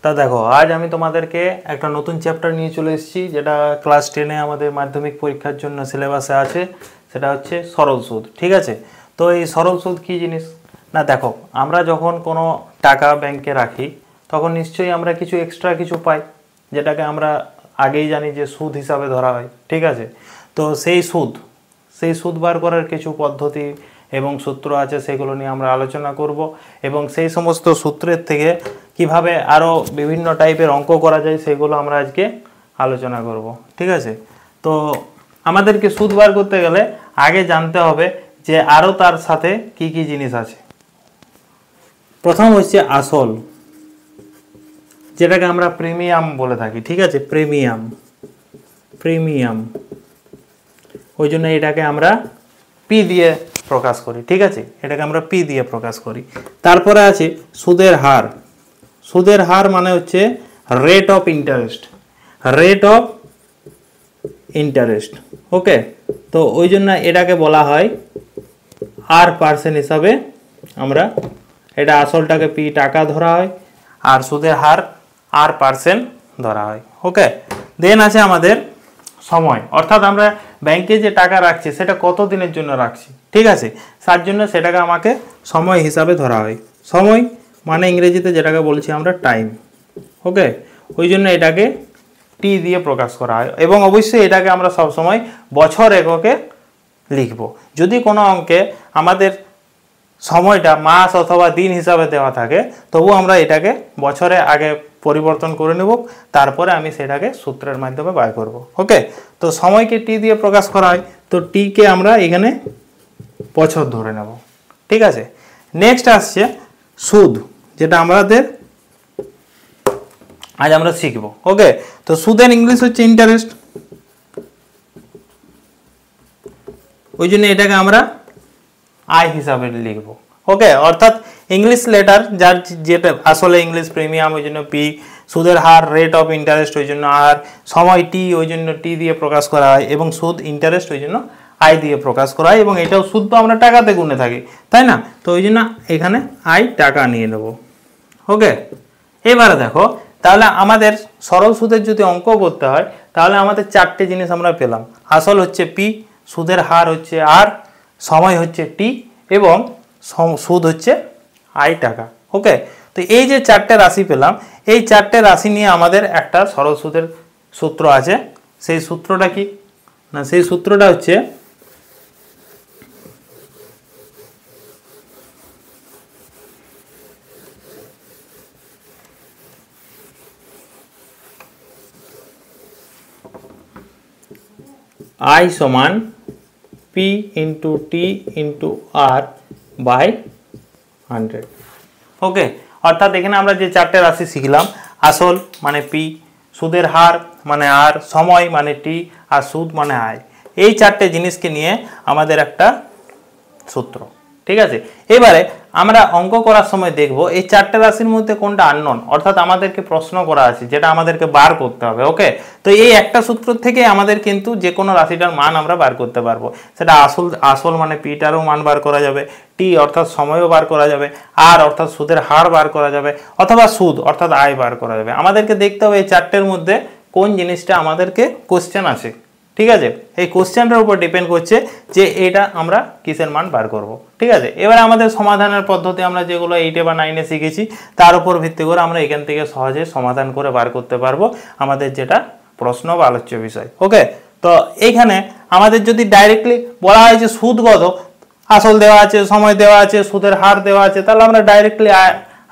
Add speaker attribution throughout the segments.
Speaker 1: তা দেখো আজ আমি তোমাদেরকে একটা নতুন চ্যাপ্টার নিয়ে চলে এসেছি, যেটা ক্লাস 10-এ আমাদের মাধ্যমিক পরীক্ষার জন্য সিলেবাসে আছে। সেটা হচ্ছে সরল সুদ। ঠিক আছে, তো এই সরল সুদ কী জিনিস না, দেখো আমরা যখন কোনো টাকা ব্যাংকে রাখি তখন নিশ্চয়ই আমরা কিছু এক্সট্রা কিছু পাই, যেটাকে আমরা আগেই জানি যে সুদ হিসাবে ধরা হয়। ঠিক আছে, তো সেই সুদ বার করার কিছু পদ্ধতি এবং সূত্র আছে, সেগুলো নিয়ে আমরা আলোচনা করব এবং সেই সমস্ত সূত্রের থেকে কিভাবে আরও বিভিন্ন টাইপের অঙ্ক করা যায় সেগুলো আমরা আজকে আলোচনা করব। ঠিক আছে, তো আমাদেরকে সুদ বার করতে গেলে আগে জানতে হবে যে আরও তার সাথে কি কি জিনিস আছে। প্রথম হচ্ছে আসল, যেটাকে আমরা প্রিমিয়াম বলে থাকি। ঠিক আছে, প্রিমিয়াম ওই জন্য এটাকে আমরা পি দিয়ে প্রকাশ করি। ঠিক আছে, এটাকে আমরা পি দিয়ে প্রকাশ করি। তারপরে আছে সুদের হার। সুদের হার মানে হচ্ছে রেট অফ ইন্টারেস্ট। ওকে, তো ওই জন্য এটাকে বলা হয় আর পার্সেন্ট হিসাবে। আমরা এটা আসলটাকে পি টাকা ধরা হয় আর সুদের হার আর পার্সেন্ট ধরা হয়। ওকে, দেন আছে আমাদের সময়, অর্থাৎ আমরা ব্যাংকে যে টাকা রাখছি সেটা কত দিনের জন্য রাখছি। ঠিক আছে, তার জন্য সেটাকে আমাকে সময় হিসাবে ধরা হয়। সময় মানে ইংরেজিতে যেটাকে বলছি আমরা টাইম। ওকে, ওই জন্য এটাকে টি দিয়ে প্রকাশ করা হয় এবং অবশ্যই এটাকে আমরা সবসময় বছর এককে লিখব। যদি কোনো অঙ্কে আমাদের সময়টা মাস অথবা দিন হিসাবে দেওয়া থাকে তবু আমরা এটাকে বছরে আগে পরিবর্তন করে নেব, তারপরে আমি সেটাকে সূত্রের মাধ্যমে বার করব। ওকে, তো সময়কে টি দিয়ে প্রকাশ করা হয়, তো টিকে আমরা এখানে বছর ধরে নেব। ঠিক আছে, নেক্সট আসছে সুদ, যেটা আমাদের আজ আমরা শিখব। ওকে, তো সুদের ইংলিশ হচ্ছে ইন্টারেস্ট, ওই জন্য এটাকে আমরা আই হিসাবে লিখব। ওকে, অর্থাৎ ইংলিশ লেটার যার যেটা আসলে ইংলিশ প্রিমিয়াম ওই জন্য পি, সুদের হার রেট অফ ইন্টারেস্ট ওই জন্য আর, সময় টি ওই জন্য টি দিয়ে প্রকাশ করা হয় এবং সুদ ইন্টারেস্ট ওই জন্য আই দিয়ে প্রকাশ করা হয় এবং এটাও সুদ তো আমরা টাকাতে গুণে থাকি, তাই না? তো ওই জন্য এখানে আই টাকা নিয়ে নেব। ওকে, এবারে দেখো তাহলে আমাদের সরল সুদের যদি অঙ্ক করতে হয় তাহলে আমাদের চারটে জিনিস আমরা পেলাম। আসল হচ্ছে পি, সুদের হার হচ্ছে আর, সময় হচ্ছে টি এবং সুদ হচ্ছে আই টাকা। ওকে, তো এই যে চারটে রাশি পেলাম, এই চারটে রাশি নিয়ে আমাদের একটা সরল সুদের সূত্র আছে। সেই সূত্রটা কি না, সেই সূত্রটা হচ্ছে I সমান P into T into R by 100। Okay, অর্থাৎ এখানে আমরা যে চারটে রাশি শিখলাম, আসল মানে পি, সুদের হার মানে আর, সময় মানে টি আর সুদ মানে আই, এই চারটে জিনিসকে নিয়ে আমাদের একটা সূত্র। ঠিক আছে, এবারে আমরা অঙ্ক করার সময় দেখব এই চারটে রাশির মধ্যে কোনটা আননোন, অর্থাৎ আমাদেরকে প্রশ্ন করা আছে যেটা আমাদেরকে বার করতে হবে। ওকে, তো এই একটা সূত্র থেকে আমাদের কিন্তু যে কোনো রাশিটার মান আমরা বার করতে পারবো। সেটা আসল মানে পিটারও মান বার করা যাবে, টি অর্থাৎ সময়ও বার করা যাবে, আর অর্থাৎ সুদের হার বার করা যাবে, অথবা সুদ অর্থাৎ আয় বার করা যাবে। আমাদেরকে দেখতে হবে এই চারটের মধ্যে কোন জিনিসটা আমাদেরকে কোশ্চেন আছে। ঠিক আছে, এই কোশ্চেনটার উপর ডিপেন্ড করছে যে এটা আমরা কিসের মান বার করব। ঠিক আছে, এবারে আমাদের সমাধানের পদ্ধতি আমরা যেগুলো 8-এ বা 9-এ শিখেছি তার উপর ভিত্তি করে আমরা এখান থেকে সহজে সমাধান করে বার করতে পারবো আমাদের যেটা প্রশ্ন বা আলোচ্য বিষয়। ওকে, তো এইখানে আমাদের যদি ডাইরেক্টলি বলা হয় যে সুদ কত, আসল দেওয়া আছে, সময় দেওয়া আছে, সুদের হার দেওয়া আছে, তাহলে আমরা ডাইরেক্টলি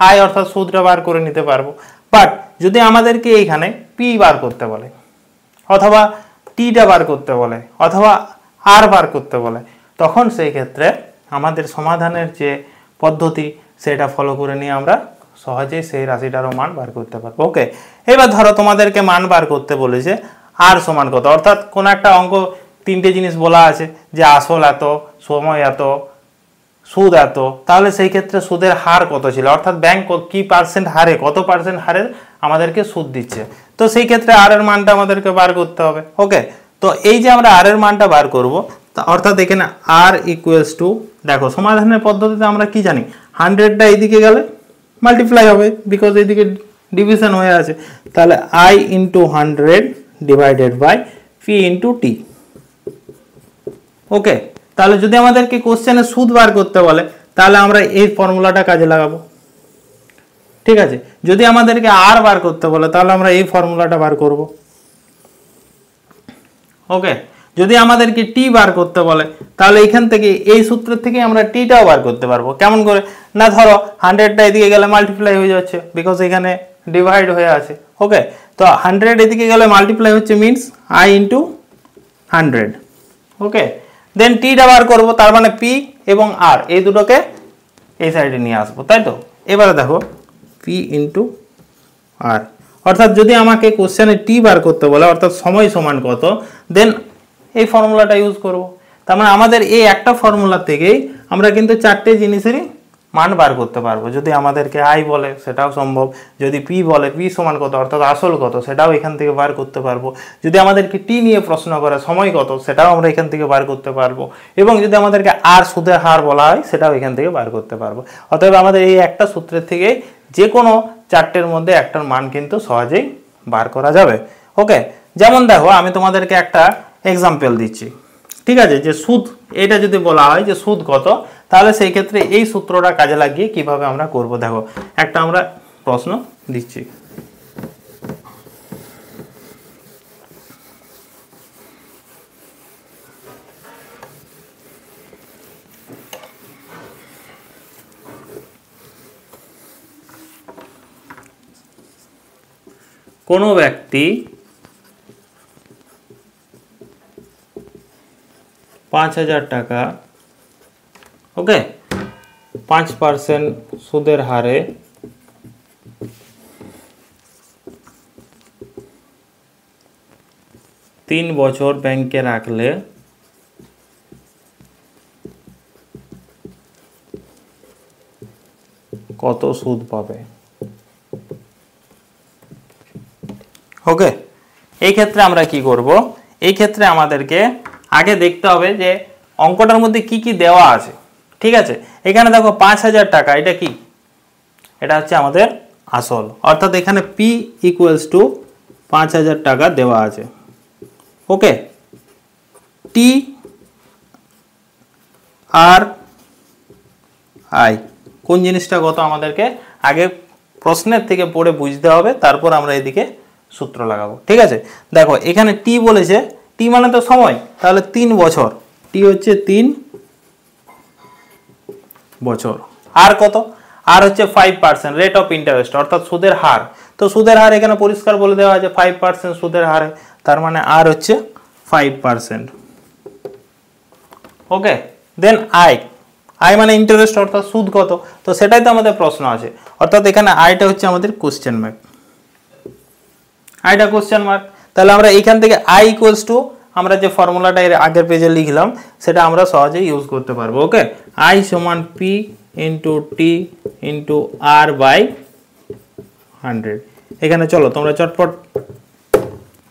Speaker 1: আয় অর্থাৎ সুদটা বার করে নিতে পারবো। বাট যদি আমাদেরকে এইখানে পি বার করতে বলে, অথবা টিটা বার করতে বলে, অথবা আর বার করতে বলে, তখন সেই ক্ষেত্রে আমাদের সমাধানের যে পদ্ধতি সেটা ফলো করে নিয়ে আমরা সহজেই সেই রাশিটারও মান বার করতে পারবো। ওকে, এবার ধরো তোমাদেরকে মান বার করতে বলেছে আর সমান কত, অর্থাৎ কোনো একটা অঙ্ক তিনটে জিনিস বলা আছে যে আসল এত, সময় এত, সুদ এত, তাহলে সেই ক্ষেত্রে সুদের হার কত ছিল, অর্থাৎ ব্যাংক কি পার্সেন্ট হারে, কত পার্সেন্ট হারে আমাদেরকে সুদ দিচ্ছে, তো সেই ক্ষেত্রে আর এর মানটা আমাদেরকে বার করতে হবে। ওকে, তো এই যে আমরা আর এর মানটা বার করব, অর্থাৎ এখানে আর ইকুয়ালস টু, দেখো সমাধানের পদ্ধতিতে আমরা কি জানি, 100টা এইদিকে গেলে মাল্টিপ্লাই হবে, বিকজ এইদিকে ডিভিশন হয়ে আছে, তাহলে I into 100 divided by P into T. Okay, তাহলে যদি আমাদেরকে কোশ্চেনে সুদ বার করতে বলে তাহলে আমরা এই ফর্মুলাটা কাজে লাগাবো। ঠিক আছে, যদি আমাদেরকে আর বার করতে বলে তাহলে আমরা এই ফর্মুলাটা বার করব। ওকে, যদি আমাদেরকে টি বার করতে বলে তাহলে এখান থেকে এই সূত্রের থেকে আমরা টিটাও বার করতে পারবো। কেমন করে না, ধরো 100টা এদিকে গেলে মাল্টিপ্লাই হয়ে যাচ্ছে, বিকজ এখানে ডিভাইড হয়ে আছে। ওকে, তো 100 এদিকে গেলে মাল্টিপ্লাই হচ্ছে, মিনস I ইন্টু 100। ওকে, দেন টিটা বার করবো, তার মানে পি এবং আর এই দুটোকে এই সাইডে নিয়ে আসবো, তাই তো। এবারে দেখো পি ইন্টু আর, অর্থাৎ যদি আমাকে কোশ্চেনে টি বার করতে বলে অর্থাৎ সময় সমান কত, দেন এই ফর্মুলাটা ইউজ করব। তার মানে আমাদের এই একটা ফর্মুলা থেকেই আমরা কিন্তু চারটে জিনিসেরই মান বার করতে পারবো। যদি আমাদেরকে আই বলে সেটাও সম্ভব, যদি পি বলে পি সমান কত অর্থাৎ আসল কত সেটাও এখান থেকে বার করতে পারবো, যদি আমাদেরকে টি নিয়ে প্রশ্ন করে সময় কত সেটাও আমরা এখান থেকে বার করতে পারবো, এবং যদি আমাদেরকে আর সুদের হার বলা হয় সেটাও এখান থেকে বার করতে পারবো। অতএব আমাদের এই একটা সূত্রের থেকে যে কোনো চারটের মধ্যে একটার মান কিন্তু সহজেই বার করা যাবে। ওকে, যেমন দেখো আমি তোমাদেরকে একটা এক্সাম্পল দিচ্ছি। ঠিক আছে, যে সুদ, এটা যদি বলা হয় যে সুদ কত, তাহলে সেই ক্ষেত্রে এই সূত্রটা কাজে লাগিয়ে কিভাবে আমরা করব। দেখো একটা আমরা প্রশ্ন দিচ্ছি। কোনো ব্যক্তি 5,000 টাকা, ওকে, 5% সুদের হারে 3 বছর ব্যাংকে রাখলে কত সুদ পাবে। ওকে, এই ক্ষেত্রে আমরা কি করব, এই ক্ষেত্রে আমাদেরকে আগে দেখতে হবে যে অঙ্কটার মধ্যে কি কি দেওয়া আছে। ঠিক আছে, এখানে দেখো 5,000 টাকা, এটা কি, এটা হচ্ছে আমাদের আসল, অর্থাৎ এখানে পি ইকুয়ালস টু 5,000 টাকা দেওয়া আছে। ওকে, টি আর আই কোন জিনিসটা কত আমাদেরকে আগে প্রশ্নের থেকে পড়ে বুঝতে হবে, তারপর আমরা এদিকে সূত্র লাগাবো। ঠিক আছে, দেখো এখানে টি বলেছে, টি মানে তো সময়, তাহলে 3 বছর, টি হচ্ছে 3 বছর। আর কত, আর হচ্ছে 5% রেট অফ ইন্টারেস্ট অর্থাৎ সুদের হার। তো সুদের হার এখানে পরিষ্কার বলে দেওয়া আছে 5% সুদের হারে, তার মানে আর হচ্ছে 5%। ওকে, দেন আই, আই মানে ইন্টারেস্ট অর্থাৎ সুদ কত, তো সেটাই তো আমাদের প্রশ্ন আছে, অর্থাৎ এখানে আইটা হচ্ছে আমাদের কোশ্চেন মার্ক, আইটা কোশ্চেন মার্ক। তাহলে আমরা এইখান থেকে আই ইকুয়ালস টু আমরা যে ফর্মুলাটা এর আগের পেজে লিখলাম সেটা আমরা সহজেই ইউজ করতে পারবো। ওকে, আই সমান P into T into R by 100। এখানে চলো তোমরা চটপট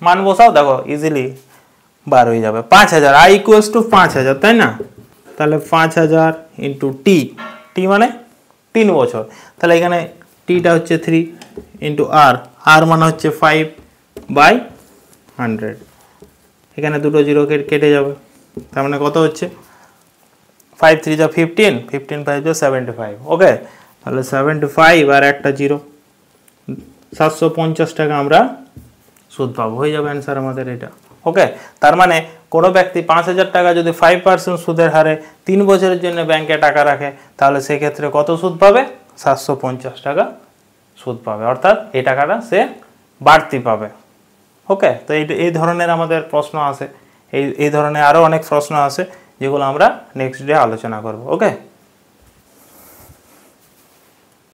Speaker 1: মান বসাও, দেখো ইজিলি বার হয়ে যাবে। 5,000, আই ইকুয়ালস টু 5,000, তাই না। তাহলে 5,000 ইন্টু টি, টি মানে 3 বছর, তাহলে এখানে টিটা হচ্ছে 3 ইন্টু আর, আর মানে হচ্ছে 5/100। এখানে দুটো জিরো কেটে যাবে, তার মানে কত হচ্ছে 5 3 যা 15, 15 5 যা 75। ওকে, তাহলে 75 আর একটা জিরো, 750 টাকা আমরা সুদ পাবো, হয়ে যাবে অ্যান্সার আমাদের এটা। ওকে, তার মানে কোনো ব্যক্তি 5,000 টাকা যদি 5% সুদের হারে 3 বছরের জন্য ব্যাংকে টাকা রাখে তাহলে সেক্ষেত্রে কত সুদ পাবে, 750 টাকা সুদ পাবে, অর্থাৎ এই টাকাটা সে বাড়তি পাবে। ওকে, তো এই ধরনের আমাদের প্রশ্ন আসে, এই ধরনের আরও অনেক প্রশ্ন আসে যেগুলো আমরা নেক্সট ডে আলোচনা করব। ওকে।